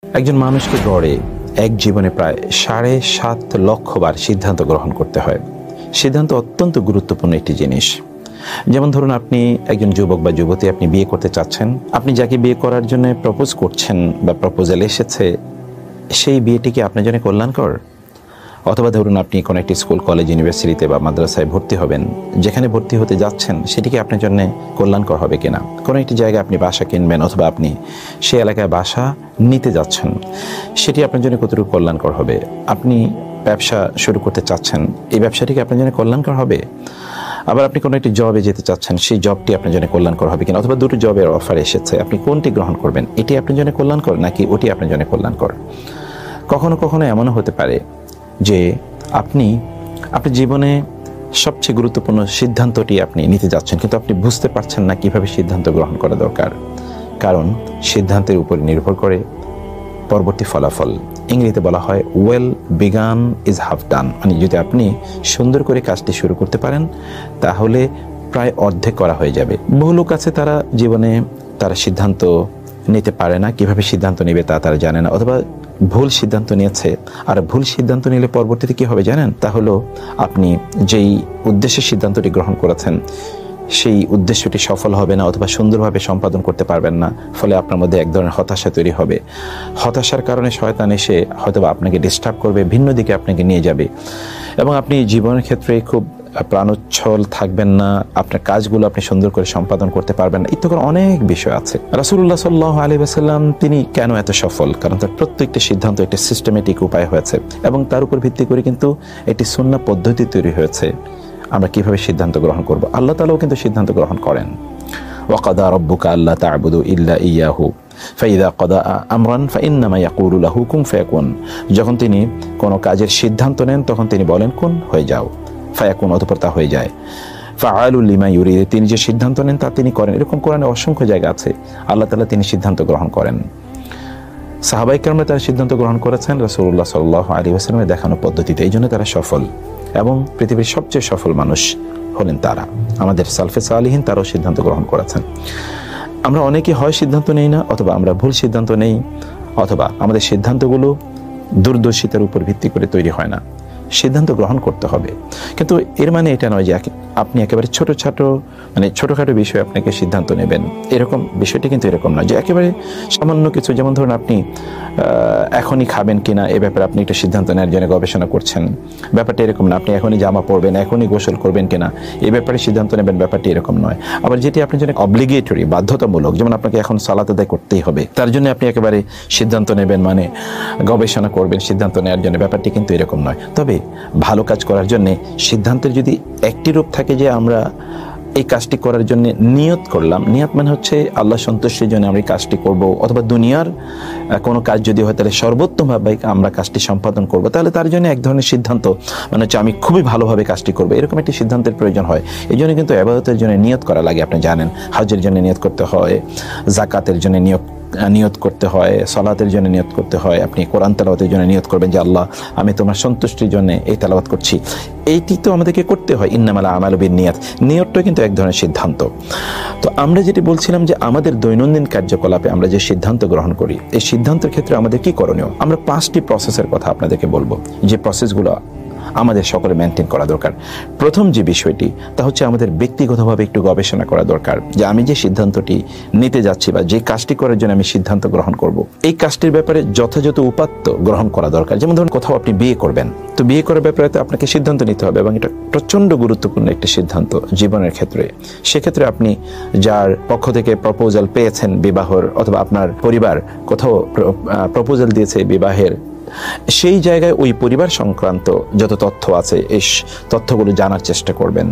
একজন মানুষকে গড়ে এক জীবনে প্রায় ৭.৫ লক্ষ বার সিদ্ধান্ত গ্রহণ করতে হয়। সিদ্ধান্ত অত্যন্ত গুরুত্বপূর্ণ একটি জিনিস। যেমন ধরুন, আপনি একজন যুবক বা যুবতী, আপনি বিয়ে করতে চাচ্ছেন। আপনি যাকে বিয়ে করার জন্য প্রপোজ করছেন বা প্রপোজাল এসেছে, সেই বিয়েটি কি আপনার জন্য কল্যাণকর? অথবা ধরুন, আপনি কোনো একটি স্কুল, কলেজ, ইউনিভার্সিটিতে বা মাদ্রাসায় ভর্তি হবেন। যেখানে ভর্তি হতে যাচ্ছেন সেটি কি আপনার জন্য কল্যাণকর হবে কিনা? কোনো একটি জায়গায় আপনি বাসা কিনবেন অথবা আপনি সেই এলাকায় বাসা নিতে যাচ্ছেন, সেটি আপনার জন্য কতটুকু কল্যাণকর হবে? আপনি ব্যবসা শুরু করতে চাচ্ছেন, এই ব্যবসাটি কি আপনার জন্য কল্যাণকর হবে? আবার আপনি কোনো একটি জবে যেতে চাচ্ছেন, সেই জবটি আপনার জন্য কল্যাণকর হবে কিনা? অথবা দুটো জবের অফার এসেছে, আপনি কোনটি গ্রহণ করবেন? এটি আপনার জন্য কল্যাণকর নাকি ওটি আপনার জন্য কল্যাণকর? কখনো কখনো এমনও হতে পারে যে আপনি জীবনে সবচেয়ে গুরুত্বপূর্ণ সিদ্ধান্তটি আপনি নিতে যাচ্ছেন, কিন্তু আপনি বুঝতে পারছেন না কিভাবে সিদ্ধান্ত গ্রহণ করা দরকার। কারণ সিদ্ধান্তের উপর নির্ভর করে পরবর্তী ফলাফল। ইংরেজিতে বলা হয় ওয়েল বিগান ইজ হাফ ডান, মানে যদি আপনি সুন্দর করে কাজটি শুরু করতে পারেন তাহলে প্রায় অর্ধেক করা হয়ে যাবে। বহু লোক আছে, তারা জীবনে তারা সিদ্ধান্ত নিতে পারে না, কিভাবে সিদ্ধান্ত নেবে তা তারা জানে না, অথবা ভুল সিদ্ধান্ত নিয়েছে। আর ভুল সিদ্ধান্ত নিলে পরবর্তীতে কি হবে জানেন? তা হলো আপনি যেই উদ্দেশ্যে সিদ্ধান্তটি গ্রহণ করেছেন সেই উদ্দেশ্যটি সফল হবে না, অথবা সুন্দরভাবে সম্পাদন করতে পারবেন না। ফলে আপনার মধ্যে এক ধরনের হতাশা তৈরি হবে। হতাশার কারণে শয়তান এসে হয়তোবা আপনাকে ডিস্টার্ব করবে, ভিন্ন দিকে আপনাকে নিয়ে যাবে, এবং আপনি জীবনের ক্ষেত্রে খুব প্রাণোচ্ছল থাকবেন না। আপনার কাজগুলো আপনি সুন্দর করে সম্পাদন করতে পারবেন না। ইত্যাদি অনেক বিষয় আছে। রাসূলুল্লাহ সাল্লাল্লাহু আলাইহি ওয়াসাল্লাম তিনি কেন এত সফল? কারণ তার প্রত্যেকটা সিদ্ধান্ত একটি সিস্টেমেটিক উপায় হয়েছে, এবং তার উপর ভিত্তি করে কিন্তু একটি সুন্নাহ পদ্ধতি তৈরি হয়েছে আমরা কিভাবে সিদ্ধান্ত গ্রহণ করব। আল্লাহ তাআলাও কিন্তু সিদ্ধান্ত গ্রহণ করেন। ওয়াকাদা রাব্বুকা আল্লা তা'বুদু ইল্লা ইয়াহু ফাইযা কাদা আমরান ফাইন্নামা ইয়াকুলু লাহু কুন ফায়াকুন। যখন তিনি কোনো কাজের সিদ্ধান্ত নেন তখন তিনি বলেন কুন, হয়ে যাও, ফায়াকুন, অতঃপর তা হয়ে যায়। ফাআলুল লিমা ইউরিদ, তিনি যে সিদ্ধান্ত নেন তা তিনি করেন। এরকম কোরআনে অসংখ্য জায়গা আছে আল্লাহ তাআলা তিনি সিদ্ধান্ত গ্রহণ করেন। সাহাবায়ে কেরামরা তারা সিদ্ধান্ত গ্রহণ করেছেন রাসূলুল্লাহ সাল্লাল্লাহু আলাইহি ওয়াসাল্লামের দেখানো পদ্ধতিতে। এই জন্য তারা সফল, এবং পৃথিবীর সবচেয়ে সফল মানুষ হলেন তারা। আমাদের সালফে সালিহিন তারাও সিদ্ধান্ত গ্রহণ করেছেন। আমরা অনেকে হয় সিদ্ধান্ত নেই না, অথবা আমরা ভুল সিদ্ধান্ত নেই, অথবা আমাদের সিদ্ধান্তগুলো দূরদর্শিতার উপর ভিত্তি করে তৈরি হয় না। সিদ্ধান্ত গ্রহণ করতে হবে, কিন্তু এর মানে এটা নয় যে আপনি একেবারে ছোটোখাটো বিষয়ে আপনাকে সিদ্ধান্ত নেবেন, এরকম বিষয়টি কিন্তু এরকম নয় যে একেবারে সামান্য কিছু। যেমন ধরুন, আপনি এখনই খাবেন কিনা এ ব্যাপারে আপনি একটা সিদ্ধান্ত নেওয়ার জন্য গবেষণা করছেন, ব্যাপারটা এরকম না। আপনি এখনই জামা পরবেন, এখনই গোসল করবেন কিনা এ ব্যাপারে সিদ্ধান্ত নেবেন, ব্যাপারটি এরকম নয়। আবার যেটি আপনার জন্য অব্লিগেটরি, বাধ্যতামূলক, যেমন আপনাকে এখন সালাত আদায় করতেই হবে, তার জন্য আপনি একেবারে সিদ্ধান্ত নেবেন, মানে গবেষণা করবেন সিদ্ধান্ত নেওয়ার জন্য, ব্যাপারটি কিন্তু এরকম নয়। তবে ভালো কাজ করার জন্য সিদ্ধান্তের যদি একটি রূপ থাকে যে আমরা এই কাজটি করার জন্য নিয়ত করলাম, নিয়ত মানে হচ্ছে আল্লাহ সন্তুষ্টির জন্য আমরা এই কাজটি করব, অথবা দুনিয়ার কোনো কাজ যদি হয় তাহলে সর্বোত্তমভাবে আমরা কাজটি সম্পাদন করব, তাহলে তার জন্য এক ধরনের সিদ্ধান্ত, মানে হচ্ছে আমি খুবই ভালোভাবে কাজটি করব, এরকম একটি সিদ্ধান্তের প্রয়োজন হয়। এই জন্য কিন্তু ইবাদতের জন্য নিয়ত করা লাগে। আপনি জানেন, হজের জন্য নিয়ত করতে হয়, যাকাতের জন্য নিয়ত করতে হয়, সালাতের জন্য নিয়ত করতে হয়। আপনি কোরআন তেলাওয়াতের জন্য নিয়ত করবেন যে আল্লাহ, আমি তোমার সন্তুষ্টির জন্য এই তেলাওয়াত করছি। এইটি তো আমাদেরকে করতে হয়। ইন্নামাল আমালু বিন্নিয়াত, নিয়তটা কিন্তু এক ধরনের সিদ্ধান্ত। তো আমরা যেটি বলছিলাম যে আমাদের দৈনন্দিন কার্যকলাপে আমরা যে সিদ্ধান্ত গ্রহণ করি, এই সিদ্ধান্তের ক্ষেত্রে আমাদের কি করণীয়? আমরা 5টি প্রসেসের কথা আপনাদেরকে বলবো, যে প্রসেসগুলো আমাদের সকলে মেনটেন করা দরকার। প্রথম যে বিষয়টি তা হচ্ছে আমাদের ব্যক্তিগতভাবে একটু গবেষণা করা দরকার, যে আমি যে সিদ্ধান্তটি নিতে যাচ্ছি বা যে কাজটি করার জন্য আমি সিদ্ধান্ত গ্রহণ করব, এই কাজটির ব্যাপারে যথাযথ উপাত্ত গ্রহণ করা দরকার। যেমন ধরুন, কোথাও আপনি বিয়ে করবেন, তো বিয়ে করার ব্যাপারে তো আপনাকে সিদ্ধান্ত নিতে হবে, এবং এটা প্রচণ্ড গুরুত্বপূর্ণ একটি সিদ্ধান্ত জীবনের ক্ষেত্রে। সেক্ষেত্রে আপনি যার পক্ষ থেকে প্রপোজাল পেয়েছেন বিবাহর, অথবা আপনার পরিবার কোথাও প্রপোজাল দিয়েছে বিবাহের, সেই জায়গায় ওই পরিবার সংক্রান্ত যত তথ্য আছে এই তথ্যগুলো জানার চেষ্টা করবেন।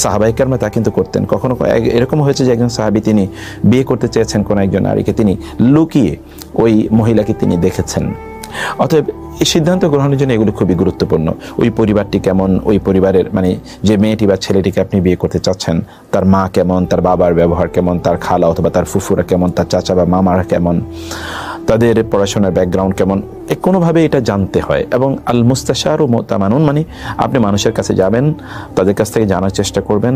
সাহাবায়ে কেরাম তা কিন্তু করতেন। কখনো এরকম হয়েছে যে একজন সাহাবী তিনি বিয়ে করতে চেয়েছেন কোনো একজন নারীকে, তিনি লুকিয়ে ওই মহিলাকে তিনি দেখেছেন। অতএব এই সিদ্ধান্ত গ্রহণের জন্য এগুলো খুবই গুরুত্বপূর্ণ। ওই পরিবারটি কেমন, ওই পরিবারের মানে যে মেয়েটি বা ছেলেটিকে আপনি বিয়ে করতে চাচ্ছেন, তার মা কেমন, তার বাবার ব্যবহার কেমন, তার খালা অথবা তার ফুফুরা কেমন, তার চাচা বা মামারা কেমন, তাদের পড়াশোনার ব্যাকগ্রাউন্ড কেমন, কোনোভাবে এটা জানতে হয়। এবং আল মুস্তাশারু মুতামানুন, মানে আপনি মানুষের কাছে যাবেন, তাদের কাছ থেকে জানার চেষ্টা করবেন,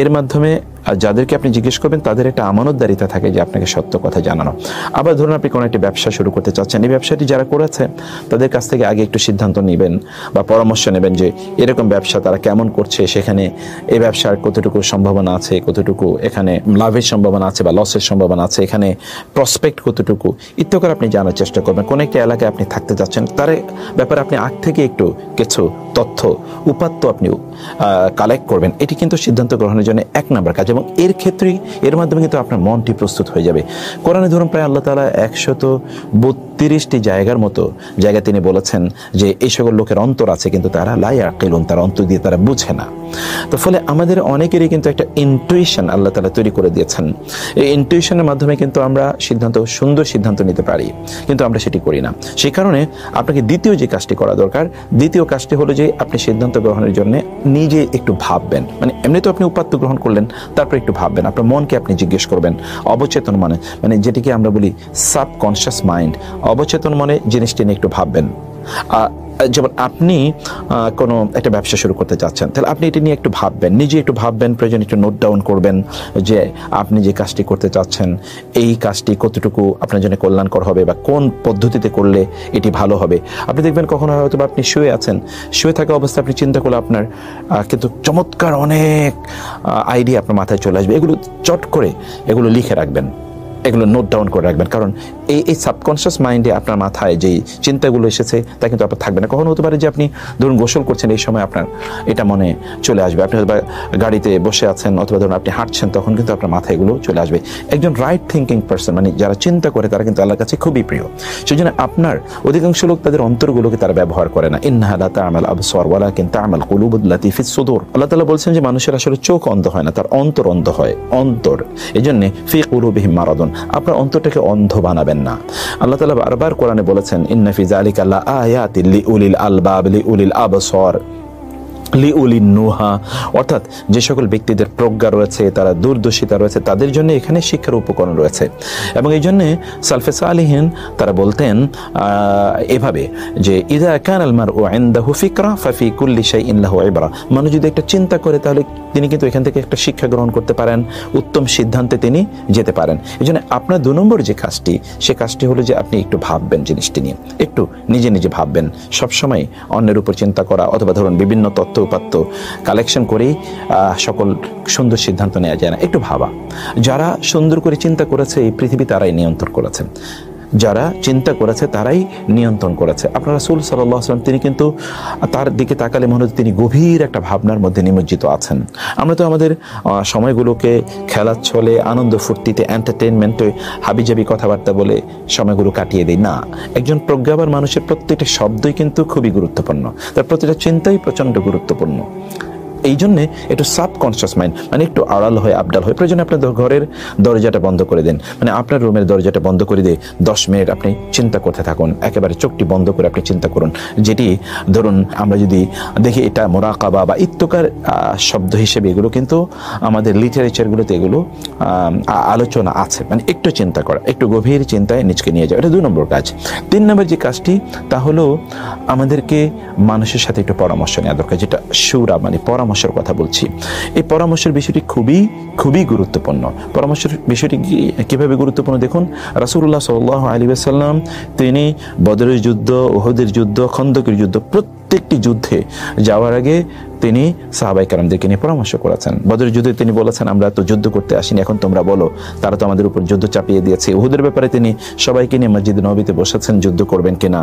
এর মাধ্যমে আর যাদেরকে আপনি জিজ্ঞেস করবেন তাদের একটা আমানতদারিতা থাকে যে আপনাকে সত্য কথা জানানো। আবার ধরুন আপনি কোনো একটা ব্যবসা শুরু করতে চাচ্ছেন, এই ব্যবসাটি যারা করেছে তাদের কাছ থেকে আগে একটু সিদ্ধান্ত নেবেন বা পরামর্শ নেবেন যে এরকম ব্যবসা তারা কেমন করছে, সেখানে এই ব্যবসার কতটুকু সম্ভাবনা আছে, কতটুকু এখানে লাভের সম্ভাবনা আছে বা লসের সম্ভাবনা আছে, এখানে প্রসপেক্ট কতটুকু ইত্যাদি করে আপনি জানার চেষ্টা করবেন। কোনো একটা এলাকায় আপনি থাকতে যাচ্ছেন, তার ব্যাপারে আপনি আগ থেকে একটু কিছু তথ্য উপাত্ত আপনি কালেক্ট করবেন। এটি কিন্তু সিদ্ধান্ত গ্রহণের জন্য এক নম্বর কাজ, এবং এর মাধ্যমে কিন্তু আপনার মনটি প্রস্তুত হয়ে যাবে। কোরআনে ধরুন প্রায় আল্লাহ তাআলা 132টি জায়গার মতো জায়গা তিনি বলেছেন যে এই সকল লোকের অন্তর আছে কিন্তু তারা লা ইয়াকিলুন, তারা অন্তর দিয়ে তারা বুঝে না। তো ফলে আমাদের অনেকেরই কিন্তু একটা ইনটুইশন আল্লাহ তাআলা তৈরি করে দিয়েছেন। এই ইনটুইশনের মাধ্যমে কিন্তু আমরা সুন্দর সিদ্ধান্ত নিতে পারি, কিন্তু আমরা সেটি করি না। সেই কারণে আপনাকে দ্বিতীয় যে কাজটি করা দরকার, দ্বিতীয় কাজটি হলো যে আপনি সিদ্ধান্ত গ্রহণের জন্য নিজে একটু ভাববেন। মানে এমনি তো আপনি উপাত্ত গ্রহণ করলেন, তারপর একটু ভাববেন, আপনার মনকে আপনি জিজ্ঞেস করবেন। অবচেতন মানে যেটিকে আমরা বলি সাবকনশিয়াস মাইন্ড, অবচেতন মনে জিনিসটি নিয়ে একটু ভাববেন। যেমন আপনি কোনো একটা ব্যবসা শুরু করতে চাচ্ছেন, তাহলে আপনি এটি নিয়ে একটু ভাববেন, নিজে একটু ভাববেন, প্রয়োজন একটু নোট ডাউন করবেন যে আপনি যে কাজটি করতে চাচ্ছেন এই কাজটি কতটুকু আপনার জন্য কল্যাণকর হবে বা কোন পদ্ধতিতে করলে এটি ভালো হবে। আপনি দেখবেন কখনো হয়তো আপনি শুয়ে থাকা অবস্থায় আপনি চিন্তা করলে আপনার কিন্তু চমৎকার অনেক আইডিয়া আপনার মাথায় চলে আসবে। এগুলো চট করে এগুলো লিখে রাখবেন, এগুলো নোট ডাউন করে রাখবেন, কারণ এই সাবকনশিয়াস মাইন্ডে আপনার মাথায় যেই চিন্তাগুলো এসেছে তা কিন্তু আপনার থাকবে না। কখনো হতে পারে যে আপনি ধরুন গোসল করছেন, এই সময় আপনার এটা মনে চলে আসবে। আপনি হয়তো গাড়িতে বসে আছেন অথবা ধরুন আপনি হাঁটছেন, তখন কিন্তু আপনার মাথায় এগুলো চলে আসবে। একজন রাইট থিঙ্কিং পারসন, মানে যারা চিন্তা করে, তারা কিন্তু আল্লাহর কাছে খুবই প্রিয়। সেই জন্য আপনার অধিকাংশ লোক তাদের অন্তরগুলোকে তারা ব্যবহার করে না। ইন্নাহা লা তা'মাল আবসার ওয়ালাকিন তা'মাল কুলুবুল্লাতী ফিস সুদূর। আল্লাহ তাআলা বলছেন যে মানুষের আসলে চোখ অন্ধ হয় না, তার অন্তর অন্ধ হয়। অন্তর, এজন্য ফি কুলুবিহিম মারাদুন, আপনার অন্তরটাকে অন্ধ বানাবেন না। আল্লাহ তাআলা বারবার কোরআনে বলেছেন ইন্না ফি যালিকা লা আয়াতিল লিউলিল আলবাব লিউলিল আবসার লিউলিন নুহা, অর্থাৎ যে সকল ব্যক্তিদের প্রজ্ঞা রয়েছে, তারা দূরদর্শিতা রয়েছে, তাদের জন্য এখানে শিক্ষার উপকরণ রয়েছে। এবং এই জন্যে সালফে সালিহিন তারা বলতেন এভাবে যে ইযা কানাল মারউ ইনদাহু ফিকরা ফাফি কুল্লি শাইইন লাহু ইবরা, মানুষ যদি একটা চিন্তা করে তাহলে তিনি কিন্তু এখান থেকে একটা শিক্ষা গ্রহণ করতে পারেন, উত্তম সিদ্ধান্তে তিনি যেতে পারেন। এই জন্য আপনার 2 নম্বর যে কাজটি, সে কাজটি হলো যে আপনি একটু ভাববেন জিনিসটি নিয়ে, একটু নিজে ভাববেন। সবসময় অন্যের উপর চিন্তা করা অথবা ধরুন বিভিন্ন তথ্য উপাত্ত কালেকশন করেই সকল সুন্দর সিদ্ধান্ত নেওয়া যায় না, একটু ভাবা। যারা সুন্দর করে চিন্তা করেছে এই পৃথিবী তারাই নিয়ন্ত্রণ করেছে, যারা চিন্তা করেছে তারাই নিয়ন্ত্রণ করেছে। আপনার রাসূল সাল্লাল্লাহু আলাইহি ওয়াসাল্লাম তিনি কিন্তু তার দিকে তাকালে মনে হচ্ছে তিনি গভীর একটা ভাবনার মধ্যে নিমজ্জিত আছেন। আমরা তো আমাদের সময়গুলোকে খেলার ছলে, আনন্দ ফুর্তিতে, এন্টারটেইনমেন্টে হাবিজাবি কথাবার্তা বলে সময়গুলো কাটিয়ে দিই না। একজন প্রজ্ঞাবান মানুষের প্রত্যেকটা শব্দই কিন্তু খুবই গুরুত্বপূর্ণ, তার প্রতিটা চিন্তাই প্রচণ্ড গুরুত্বপূর্ণ। এই জন্যে একটু সাবকনশিয়াস মাইন্ড, মানে একটু আড়াল হয়ে আবডাল হয়ে, প্রয়োজনে আপনার ঘরের দরজাটা বন্ধ করে দেন, মানে আপনার রুমের দরজাটা বন্ধ করে দিয়ে 10 মিনিট আপনি চিন্তা করতে থাকুন, একেবারে চোখটি বন্ধ করে আপনি চিন্তা করুন। যেটি ধরুন আমরা যদি দেখি এটা মুরাকাবা বা ইত্তকার শব্দ হিসেবে এগুলো কিন্তু আমাদের লিটারেচারগুলোতে এগুলো আলোচনা আছে, মানে একটু চিন্তা করা, একটু গভীর চিন্তায় নিজকে নিয়ে যাওয়া, এটা 2 নম্বর কাজ। 3 নম্বর যে কাজটি তা হলো আমাদেরকে মানুষের সাথে একটু পরামর্শ নেওয়া দরকার, যেটা শুরা মানে পরামর্শের কথা বলছি। এই পরামর্শের বিষয়টি খুবই গুরুত্বপূর্ণ। পরামর্শের বিষয়টি কিভাবে গুরুত্বপূর্ণ দেখুন, রাসূলুল্লাহ সাল্লাল্লাহু আলাইহি ওয়াসাল্লাম তিনি বদরের যুদ্ধ, উহুদের যুদ্ধ, খন্দকের যুদ্ধ, প্রত্যেকটি যুদ্ধে যাওয়ার আগে তিনি সাহাবায়ে কেরামদেরকে নিয়ে পরামর্শ করেছেন। বদরের যুদ্ধে তিনি বলেছেন আমরা তো যুদ্ধ করতে আসিনি, এখন তোমরা বলো, তারা তো আমাদের উপর যুদ্ধ চাপিয়ে দিয়েছে। উহুদের ব্যাপারে তিনি সবাইকে নিয়ে মসজিদে নববীতে বসেছেন যুদ্ধ করবেন কিনা।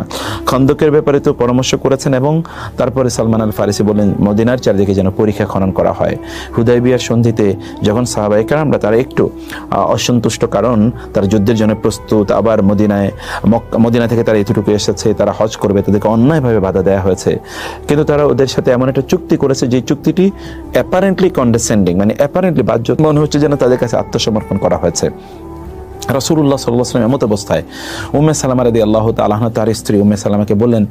খন্দকের ব্যাপারে তো পরামর্শ করেছেন, এবং তারপরে সালমান আল ফারিসি বললেন মদিনার চারদিকে যেন পরীক্ষা খনন করা হয়। হুদায়বিয়ার সন্ধিতে যখন সাহাবায়ে কেরামরা তারা একটু অসন্তুষ্ট, কারণ তারা যুদ্ধের জন্য প্রস্তুত, আবার মদিনা থেকে তারা এতটুকু এসেছে, তারা হজ করবে, তাদেরকে অন্যায়ভাবে বাধা দেওয়া হয়েছে, কিন্তু তারা ওদের সাথে এমন একটা চুক্তি করেছে যে চুক্তিটি অ্যাপারেন্টলি কন্ডেসেন্ডিং, মানে অ্যাপারেন্টলি বাহ্যত মনে হচ্ছে যেন তাদের কাছে আত্মসমর্পণ করা হয়েছে। রাসূলুল্লাহ সাল্লাল্লাহু আলাইহি ওয়াসাল্লাম এমত অবস্থায় উম্মে সালামা রাদিয়াল্লাহু তাআলা আনহা তার স্ত্রী উম্মে সালামাকে বললেন,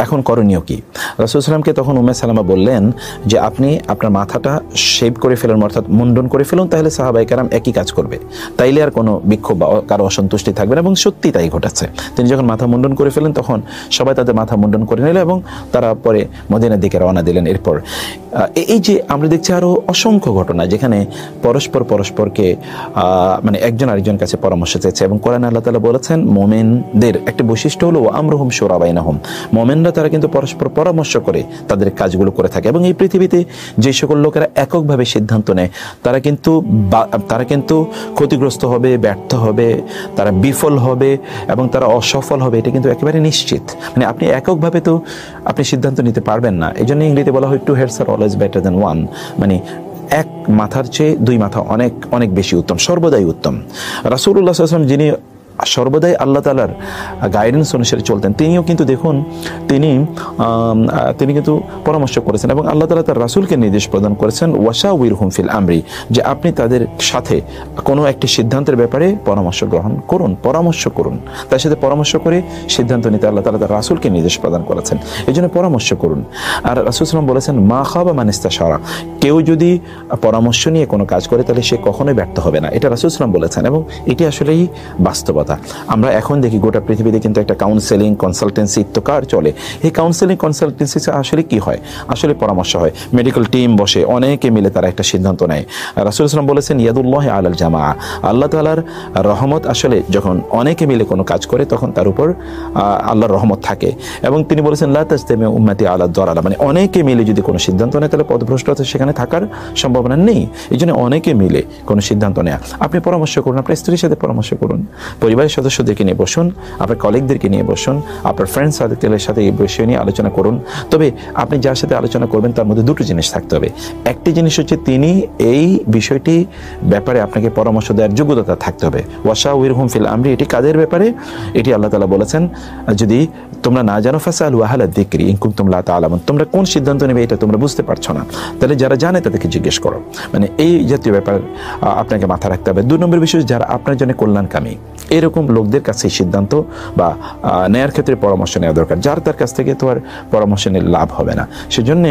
এখন করণীয় কি? রাসূল সাল্লামকে তখন উম্মে সালামা বললেন যে আপনি আপনার মাথাটা শেভ করে ফেলুন, অর্থাৎ মুন্ডন করে ফেলুন, তাহলে সাহাবায়ে কেরাম একই কাজ করবে, তাইলে আর কোনো বিক্ষোভ বা কারো অসন্তুষ্টি থাকবে না। এবং সত্যি তাই ঘটেছে। তিনি যখন মাথা মুন্ডন করে ফেলেন তখন সবাই তাদের মাথা মুন্ডন করে নিল এবং তারা পরে মদিনার দিকে রওনা দিলেন। এরপর এই যে আমরা দেখছি আরও অসংখ্য ঘটনা যেখানে পরস্পরকে মানে একজন আরেকজন কাছে পরামর্শ চেয়েছে। এবং কোরআনে আল্লাহ তাআলা বলেছেন মুমিনদের একটা বৈশিষ্ট্য হলো আমরুহুম শুরা বাইনাহুম, মুমিনরা তারা কিন্তু পরস্পর পরামর্শ করে তাদের কাজগুলো করে থাকে। এবং এই পৃথিবীতে যে সকল লোকেরা এককভাবে সিদ্ধান্ত নেয় তারা কিন্তু ক্ষতিগ্রস্ত হবে, ব্যর্থ হবে, তারা বিফল হবে এবং তারা অসফল হবে, এটা কিন্তু একেবারে নিশ্চিত। মানে আপনি এককভাবে তো আপনি সিদ্ধান্ত নিতে পারবেন না। এই জন্য ইংরেজিতে বলা হয় two heads are always better than one, মানে এক মাথার চেয়ে দুই মাথা অনেক অনেক বেশি উত্তম, সর্বদাই উত্তম। রাসূলুল্লাহ সাল্লাল্লাহু আলাইহি ওয়াসাল্লাম যিনি সর্বদাই আল্লাহ তাআলার গাইডেন্স অনুসারে চলতেন, তিনিও কিন্তু দেখুন তিনি কিন্তু পরামর্শ করেছেন এবং আল্লাহ তাআলা তার রাসূলকে নির্দেশ প্রদান করেছেন ওয়াশাউইরহুম ফিল আমরি, যে আপনি তাদের সাথে কোনো একটি সিদ্ধান্তের ব্যাপারে পরামর্শ করুন, তার সাথে পরামর্শ করে সিদ্ধান্ত নিতে আল্লাহ তাআলা তার রাসূলকে নির্দেশ প্রদান করেছেন। এই জন্য পরামর্শ করুন। আর রাসূল সাল্লাল্লাহু আলাইহি ওয়াসাল্লাম বলেছেন মা খাবা মান ইস্তাশারা, কেউ যদি পরামর্শ নিয়ে কোনো কাজ করে তাহলে সে কখনোই ব্যর্থ হবে না, এটা রাসূল সাল্লাল্লাহু আলাইহি ওয়াসাল্লাম বলেছেন। এবং এটি আসলেই বাস্তবতা। আমরা এখন দেখি গোটা পৃথিবীতে কিন্তু একটা কাউন্সেলিং কনসালটেন্সি ইত্তকার চলে। এই কাউন্সেলিং কনসালটেন্সি আসলে কি হয়? আসলে পরামর্শ হয়, মেডিকেল টিম বসে, অনেকে মিলে তারা একটা সিদ্ধান্ত নেয়। রাসূল সাল্লাল্লাহু আলাইহি ওয়াসাল্লাম বলেছেন ইয়াদুল্লাহি আলাল জামা, আল্লাহ তাআলার রহমত আসলে যখন অনেকে মিলে কোনো কাজ করে তখন তার উপর আল্লাহর রহমত থাকে। এবং তিনি বলেছেন লা তাজতামি উম্মতি আলা দালালা, মানে অনেকে মিলে যদি কোনো সিদ্ধান্ত নেয় তাহলে পথভ্রষ্টতা সেখানে থাকার সম্ভাবনা নেই। এই জন্য অনেকে মিলে কোনো সিদ্ধান্ত নেয়। আপনি পরামর্শ করুন, আপনার স্ত্রীর সাথে পরামর্শ করুন, পরিবারের সদস্যদেরকে নিয়ে বসুন, আপনার কলিগদেরকে নিয়ে বসুন, আপনার ফ্রেন্ড সার্কেলের সাথে এই বিষয় নিয়ে আলোচনা করুন। তবে আপনি যার সাথে আলোচনা করবেন তার মধ্যে দুটো জিনিস থাকতে হবে। একটি জিনিস হচ্ছে তিনি এই বিষয়টি ব্যাপারে আপনাকে পরামর্শ দেওয়ার যোগ্যতা থাকতে হবে। ওয়াশাউইরহুম ফিল আমরি, এটি কাদের ব্যাপারে? এটি আল্লাহ তাআলা বলেছেন যদি তোমরা না জানো ফাসআলু আহলা যিকরি ইন কুনতুম লা তা'লামুন, তোমরা কোন সিদ্ধান্ত নেবে এটা তোমরা বুঝতে পারছো না, তাহলে যারা জানে তাদেরকে জিজ্ঞেস করো। মানে এই জাতীয় ব্যাপার আপনাকে মাথা রাখতে হবে। 2 নম্বর বিষয়, যারা আপনার জন্য কল্যাণকামী এরকম লোকদের কাছে সিদ্ধান্ত বা নেয়ার ক্ষেত্রে পরামর্শ নেওয়া দরকার, যার তার কাছ থেকে তো আর পরামর্শ নিয়ে লাভ হবে না। সেজন্য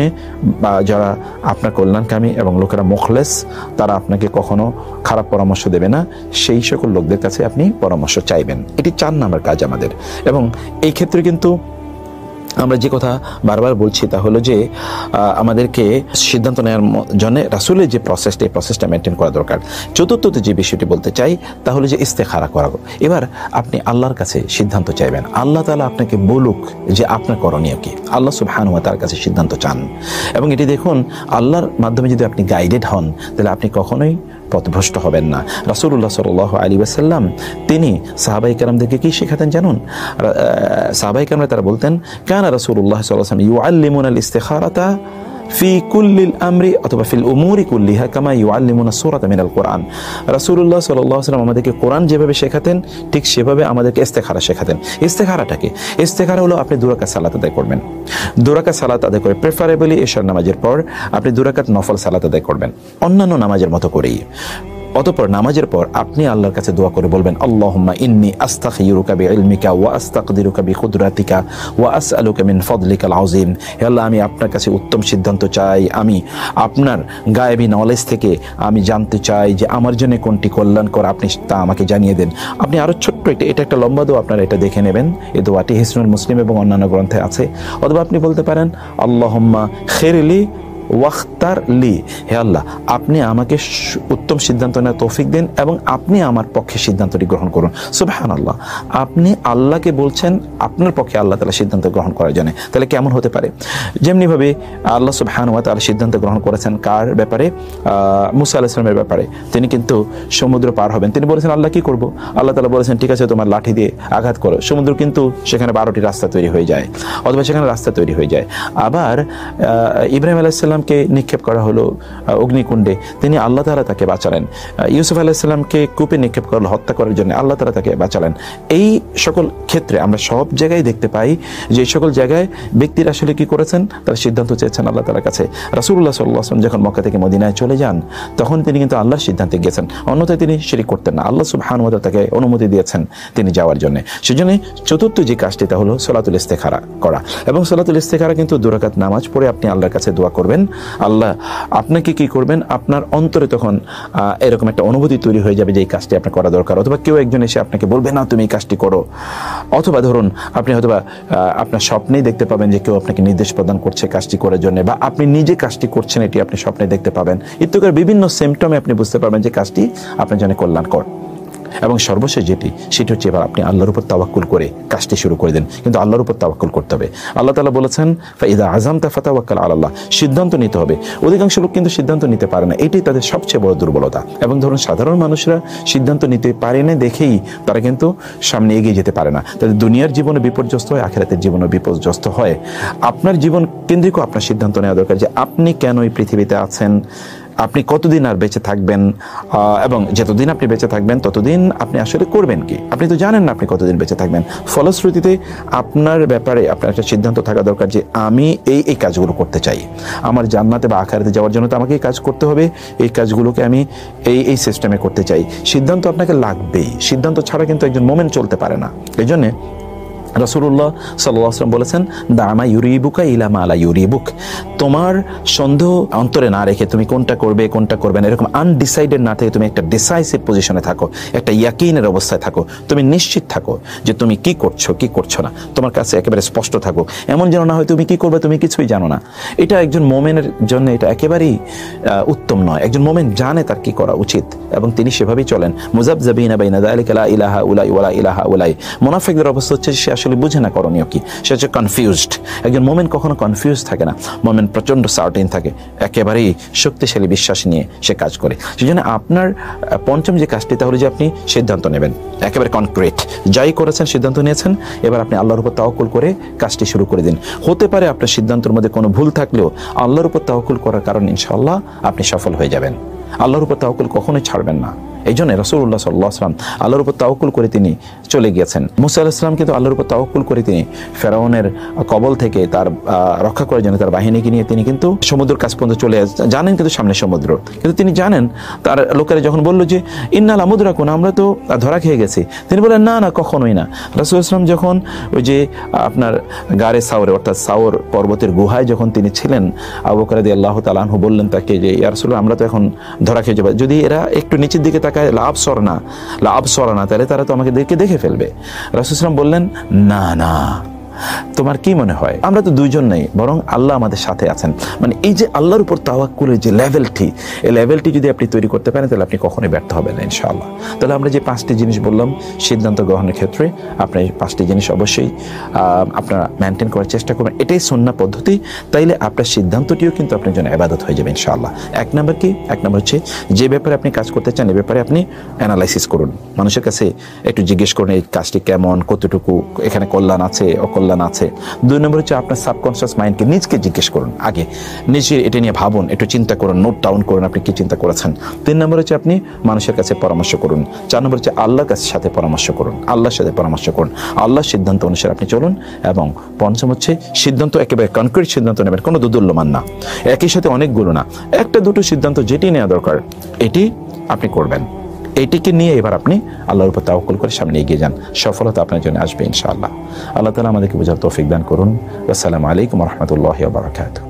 যারা আপনার কল্যাণকামী এবং লোকেরা মুখলেস, তারা আপনাকে কখনো খারাপ পরামর্শ দেবে না, সেই সকল লোকদের কাছে আপনি পরামর্শ চাইবেন। এটি 4 নম্বর কাজ আমাদের। এবং এই ক্ষেত্রে কিন্তু আমরা যে কথা বারবার বলছি তা হলো যে আমাদেরকে সিদ্ধান্ত নেওয়ার জন্য রাসূলের যে প্রসেসটা, এই প্রসেসটা মেনটেন করা দরকার। চতুর্থত যে বিষয়টি বলতে চাই তা হলো যে ইস্তেখারা করা। এবার আপনি আল্লাহর কাছে সিদ্ধান্ত চাইবেন, আল্লাহ তাআলা আপনাকে বলুক যে আপনার করণীয় কি। আল্লাহ সুবহানাহু ওয়া তাআলার কাছে সিদ্ধান্ত চান এবং এটি দেখুন আল্লাহর মাধ্যমে যদি আপনি গাইডেড হন তাহলে আপনি কখনোই পথভ্রষ্ট হবেন না। রাসূলুল্লাহ সাল্লাল্লাহু আলাইহি ওয়াসাল্লাম তিনি সাহাবায়ে কেরামদেরকে কি শেখাতেন জানুন? সাহাবায়ে কেরামরা তারা বলতেন কানা রাসূলুল্লাহ সাল্লাল্লাহু আলাইহি ওয়াসাল্লাম ইউআল্লিমুনাল ইস্তিখারাতা ফি কুল্লিল আমরি অথবা ফিল উমুরি কুল্লিহা কামা ইউআল্লিমুনা সূরাতা মিনাল কোরআন। রাসূলুল্লাহ সাল্লাল্লাহু আলাইহি ওয়াসাল্লাম আমাদেরকে কোরআন যেভাবে শেখাতেন ঠিক সেভাবে আমাদেরকে ইস্তেখারা শেখাতেন। ইস্তেখারাটাকে ইস্তেখারা হলো আপনি 2 রাকাত সালাত আদায় করবেন। 2 রাকাত সালাত আদায় করে প্রেফারেবলি এশার নামাজের পর আপনি 2 রাকাত নফল সালাত আদায় করবেন অন্যান্য নামাজের মতো করেই। অতঃপর নামাজের পর আপনি আল্লাহর কাছে দোয়া করে বলবেন আল্লাহুম্মা ইন্নী আস্তাগফিরুকা বিইলমিকা ওয়া আস্তাকদিরুকা বিকুদরাতিকা ওয়া আসআলুকা মিন ফাদলিকাল আযীম। হে আল্লাহ, আমি আপনার কাছে উত্তম সিদ্ধান্ত চাই, আমি আপনার গায়েবী নলেজ থেকে আমি জানতে চাই যে আমার জন্য কোনটি কল্যাণকর, আপনি তা আমাকে জানিয়ে দেন। আপনি আরো ছোট্ট এটা একটা লম্বা দোয়া, আপনারা এটা দেখে নেবেন। এই দোয়াটি হিসনুল মুসলিম এবং অন্যান্য গ্রন্থে আছে। অথবা আপনি বলতে পারেন আল্লাহুম্মা খিরলি ওয়াখতার লি, হে আল্লাহ আপনি আমাকে উত্তম সিদ্ধান্ত নেওয়ার তৌফিক দিন এবং আপনি আমার পক্ষে সিদ্ধান্তটি গ্রহণ করুন। সুবহানাল্লাহ, আপনি আল্লাহকে বলছেন আপনার পক্ষে আল্লাহ তাআলা সিদ্ধান্ত গ্রহণ করার জন্য। তাহলে কেমন হতে পারে? যেমনিভাবে আল্লাহ সুবহানাহু ওয়া তাআলা সিদ্ধান্ত গ্রহণ করেছেন কার ব্যাপারে? মুসা আলাইহিস সালামের ব্যাপারে। তিনি কিন্তু সমুদ্র পার হবেন, তিনি বলেছেন আল্লাহ কি করব? আল্লাহ তাআলা বলেছেন ঠিক আছে তোমার লাঠি দিয়ে আঘাত করো। সমুদ্র কিন্তু সেখানে 12টি রাস্তা তৈরি হয়ে যায় অথবা সেখানে রাস্তা তৈরি হয়ে যায়। আবার ইব্রাহিম আলাইহিস সালাম আলাইহিসসালামকে নিক্ষেপ করা হলো অগ্নিকুণ্ডে, তিনি আল্লাহ তাআলা তাকে বাঁচালেন। ইউসুফ আলাইহিসসালামকে কূপে নিক্ষেপ করলো হত্যা করার জন্য, আল্লাহ তাআলা তাকে বাঁচালেন। এই সকল ক্ষেত্রে আমরা সব জায়গায় দেখতে পাই যে সকল জায়গায় ব্যক্তিরা আসলে কি করেছেন, তারা সিদ্ধান্ত চেয়েছেন আল্লাহ তাআলার কাছে। রাসূলুল্লাহ সাল্লাল্লাহু আলাইহি ওয়াসাল্লাম যখন মক্কা থেকে মদিনায় চলে যান, তখন তিনি কিন্তু আল্লাহর সিদ্ধান্তে গেছেন, অন্যথায় তিনি শিরক করতেন না। আল্লাহ সুবহানাহু ওয়া তাআলা তাকে অনুমতি দিয়েছেন তিনি যাওয়ার জন্য। সেজন্য চতুর্থ যে কাজটি তা হলো সলাতুল ইস্তেখারা করা। এবং সলাতুল ইস্তেখারা কিন্তু 2 রাকাত নামাজ পড়ে আপনি আল্লাহর কাছে দোয়া করবেন। আল্লাহ আপনাকে কি করবেন, আপনার অন্তরে তখন এরকম একটা অনুভূতি তৈরি হয়ে যাবে যে এই কাজটি আপনার করা দরকার। অথবা কেউ একজন এসে আপনাকে বলবে না তুমি এই কাজটি করো। অথবা ধরুন আপনি হয়তোবা আপনার স্বপ্নেই দেখতে পাবেন যে কেউ আপনাকে নির্দেশ প্রদান করছে কাজটি করার জন্য, বা আপনি নিজে কাজটি করছেন এটি আপনি স্বপ্নে দেখতে পাবেন। ইত্যাদি বিভিন্ন সিম্পটমে আপনি বুঝতে পারবেন যে কাজটি আপনার জন্য কল্যাণকর। এবং সর্বশেষ যেটি, সেটি হচ্ছে এবার আপনি আল্লাহর উপর তাওয়াক্কুল করে কাজটি শুরু করে দেন। কিন্তু আল্লাহর উপর তাওয়াক্কুল করতে হবে। আল্লাহ তাআলা বলেছেন ফাইদা আযামতা ফাতাওয়াক্কাল আলাল্লাহ, সিদ্ধান্ত নিতে হবে। অধিকাংশ লোক কিন্তু সিদ্ধান্ত নিতে পারে না, এটাই তাদের সবচেয়ে বড় দুর্বলতা। এবং ধরুন সাধারণ মানুষরা সিদ্ধান্ত নিতে পারে না দেখেই তারা কিন্তু সামনে এগিয়ে যেতে পারে না। তাদের দুনিয়ার জীবনে বিপর্যস্ত হয়, আখিরাতের জীবনে বিপর্যস্ত হয়। আপনার জীবন কেন্দ্রিক আপনার সিদ্ধান্ত নেওয়া দরকার যে আপনি কেন এই পৃথিবীতে আছেন, আপনি কতদিন আর বেঁচে থাকবেন, এবং যতদিন আপনি বেঁচে থাকবেন ততদিন আপনি আসলে করবেন কি। আপনি তো জানেন না আপনি কতদিন বেঁচে থাকবেন। ফলশ্রুতিতে আপনার ব্যাপারে আপনার একটা সিদ্ধান্ত থাকা দরকার যে আমি এই কাজগুলো করতে চাই। আমার জান্নাতে বা আখিরাতে যাওয়ার জন্য তো আমাকে এই কাজ করতে হবে, এই কাজগুলোকে আমি এই সিস্টেমে করতে চাই। সিদ্ধান্ত আপনাকে লাগবেই। সিদ্ধান্ত ছাড়া কিন্তু একজন মোমেন্ট চলতে পারে না। এই জন্যে রাসূলুল্লাহ সাল্লাল্লাহু আলাইহি ওয়াসাল্লাম বলেছেন দামা ইউরিবুকা ইলা মা লা ইউরিবুক, তোমার সন্দেহ অন্তরে না রেখে তুমি কোনটা করবে কোনটা করবে না এরকম আনডিসাইডেড না থেকে তুমি একটা ডিসাইসিভ পজিশনে থাকো, একটা ইয়াকিনের অবস্থায় থাকো। তুমি নিশ্চিত থাকো যে তুমি কি করছো কি করছো না, তোমার কাছে একেবারে স্পষ্ট থাকো। এমন যেন না হয় তুমি কি করবে তুমি কিছুই জানো না। এটা একজন মুমিনের জন্য এটা একেবারেই উত্তম নয়। একজন মুমিন জানে তার কি করা উচিত এবং তিনি সেভাবেই চলেন। মুযাবযাবিনা বাইনা যালিকা লা ইলাহা উলাই ওয়ালা ইলাহা উলাই। মুনাফিকদের অবস্থা হচ্ছে সে আসলে বুঝে না করণীয় কি, সে হচ্ছে কনফিউজড। একজন মুমিন কখনো কনফিউজ থাকে না, মুমিন প্রচন্ড সার্টেন থাকে, একেবারেই শক্তিশালী বিশ্বাস নিয়ে সে কাজ করে। সেজন্য আপনার পঞ্চম যে কাজটি তা হলো যে আপনি সিদ্ধান্ত নেবেন, একেবারে কনক্রিট। যাই করেছেন সিদ্ধান্ত নিয়েছেন, এবার আপনি আল্লাহর উপর তাওয়াক্কুল করে কাজটি শুরু করে দিন। হতে পারে আপনার সিদ্ধান্তের মধ্যে কোনো ভুল থাকলেও আল্লাহর উপর তাওয়াক্কুল করার কারণে ইনশাআল্লাহ আপনি সফল হয়ে যাবেন। আল্লাহর উপর তাওয়াক্কুল কখনোই ছাড়বেন না। এই জন্য রাসূলুল্লাহ সাল্লাল্লাহু আলাইহি ওয়াসাল্লাম আল্লাহর উপর তাওয়াক্কুল করে তিনি চলে গিয়েছেন। মুসা আলাইহিস সালাম কিন্তু আল্লাহর উপর তাওয়াক্কুল করে তিনি ফেরাউনের কবল থেকে তার রক্ষা করার জন্য তার বাহিনীকে নিয়ে তিনি কিন্তু সমুদ্রের কাছ পর্যন্ত চলে জানেন, কিন্তু সামনে সমুদ্র, কিন্তু তিনি জানেন তার লোকেরা যখন বলল যে ইন্না লামুদরাকুন, আমরা তো ধরা খেয়ে গেছি, তিনি বলেন না না কখনোই না। রাসূলুল্লাহ সাল্লাম যখন ওই যে আপনার গারে সাওরে অর্থাৎ সাওর পর্বতের গুহায় যখন তিনি ছিলেন, আবু বকর রাদিয়াল্লাহু তাআলা আনহু বললেন তাকে যে ইয়া রাসূলুল্লাহ আমরা তো এখন ধরা খেয়ে যাব, যদি এরা একটু নিচের দিকে লাভ সরানা তাহলে তারা তো আমাকে দেখে ফেলবে। রাসূল সাল্লাল্লাহু আলাইহি ওয়াসাল্লাম বললেন না না, তোমার কি মনে হয় আমরা তো দুইজন নেই, বরং আল্লাহ আমাদের সাথে আছেন। মানে এই যে আল্লাহর উপর তাওয়াক্কুলের যে লেভেলটি, এই লেভেলটি যদি আপনি তৈরি করতে পারেন তাহলে আপনি কখনোই ব্যর্থ হবেন না ইনশাআল্লাহ। তাহলে আমরা যে 5টি জিনিস বললাম সিদ্ধান্ত গ্রহণের ক্ষেত্রে, আপনি 5টি জিনিস অবশ্যই আপনারা মেনটেন করার চেষ্টা করবেন। এটাই সুন্নাহ পদ্ধতি। তাইলে আপনার সিদ্ধান্তটিও কিন্তু আপনার জন্য ইবাদত হয়ে যাবে ইনশাআল্লাহ। এক নম্বর কি? এক নম্বর হচ্ছে যে ব্যাপারে আপনি কাজ করতে চান এই ব্যাপারে আপনি অ্যানালাইসিস করুন, মানুষের কাছে একটু জিজ্ঞেস করুন এই কাজটি কেমন, কতটুকু এখানে কল্যাণ আছে অকল্যাণ আছে। 2 নম্বর হচ্ছে আপনার সাবকনশিয়াস মাইন্ডকে নিজকে জিজ্ঞেস করুন, আগে নিজে এটা নিয়ে ভাবুন, একটু চিন্তা করুন, নোট ডাউন করুন আপনি কি চিন্তা করেছেন। 3 নম্বর হচ্ছে আপনি মানুষের কাছে পরামর্শ করুন। 4 নম্বর হচ্ছে আল্লাহর সাথে পরামর্শ করুন, আল্লাহর সাথে পরামর্শ করুন, আল্লাহর সিদ্ধান্ত অনুসারে আপনি চলুন। এবং 5ম হচ্ছে সিদ্ধান্ত একেবারে কনক্রিট সিদ্ধান্ত নেবেন, কোনো দোদুল্যমান না, একই সাথে অনেকগুলো না, একটা দুটো সিদ্ধান্ত যেটি নেওয়া দরকার এটি আপনি করবেন। এইটিকে নিয়ে এবার আপনি আল্লাহর উপর তাওয়াক্কুল করে সামনে এগিয়ে যান, সফলতা আপনার জন্য আসবে ইনশাআল্লাহ। আল্লাহ তাআলা আমাদেরকে বোঝার তৌফিক দান করুন। আসসালামু আলাইকুম ওয়া রাহমাতুল্লাহি ওয়া বারাকাতুহু।